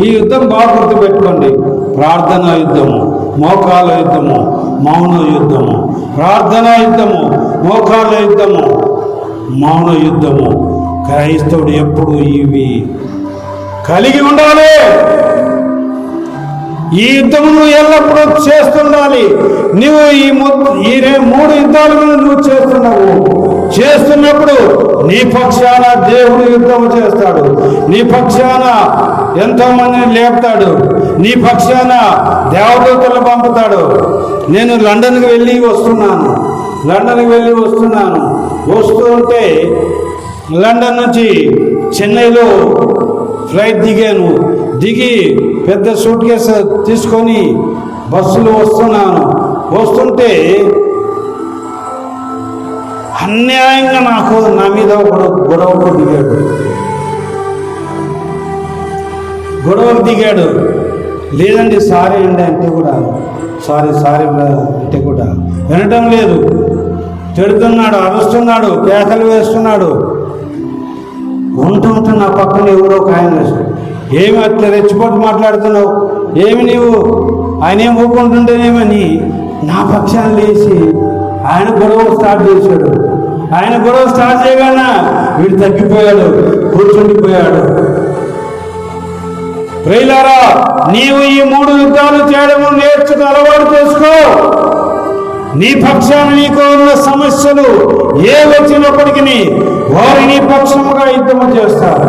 ఈ యుద్ధం బాగా గుర్తుపెట్టుకోండి. ప్రార్థనా యుద్ధము, మోకాల యుద్ధము, మౌన యుద్ధము. ప్రార్థనా యుద్ధము, మోకాల యుద్ధము, మౌన యుద్ధము. క్రైస్తవుడు ఎప్పుడు ఇవి కలిగి ఉండాలి. ఈ యుద్ధము నువ్వు ఎల్లప్పుడూ చేస్తుండాలి. నువ్వు ఈ 3 యుద్ధాలను నువ్వు చేస్తున్నప్పుడు నీ పక్షాన దేవుడు యుద్ధము చేస్తాడు. నీ పక్షాన ఎంతో మందిని లేపుతాడు. నీ పక్షాన దేవదూతలు పంపుతాడు. నేను లండన్కి వెళ్ళి వస్తున్నాను. వస్తూ ఉంటే లండన్ నుంచి చెన్నైలో ఫ్లైట్ దిగి పెద్ద సూట్ కేసు తీసుకొని బస్సులో వస్తుంటే అన్యాయంగా నా మీద గొడవకు దిగాడు. లేదండి సారీ అండి అంటే కూడా సారీ అంటే కూడా వినటం లేదు. తిడుతున్నాడు, అరుస్తున్నాడు, కేకలు వేస్తున్నాడు. ఉంటూ నా పక్కన ఎవరో ఒక ఆయన వేస్తాడు. ఏమి అట్లా రెచ్చిపోటు మాట్లాడుతున్నావు, ఏమి నీవు ఆయన ఏం ఊపుకుంటుంటేనేమని నా పక్షాన్ని లేచి ఆయన గొడవ స్టార్ట్ చేశాడు. ఆయన గొడవ స్టార్ట్ చేయగానే వీడు తగ్గిపోయాడు, కూర్చుండిపోయాడు. ప్రియులారా, నీవు ఈ 3 యుద్ధాలు చేయడం నేర్చుకు అలవాటు చేసుకో. నీ పక్షాన నీకు ఉన్న సమస్యలు ఏ వచ్చినప్పటికీ వారు నీ పక్షముగా యుద్ధము చేస్తారు.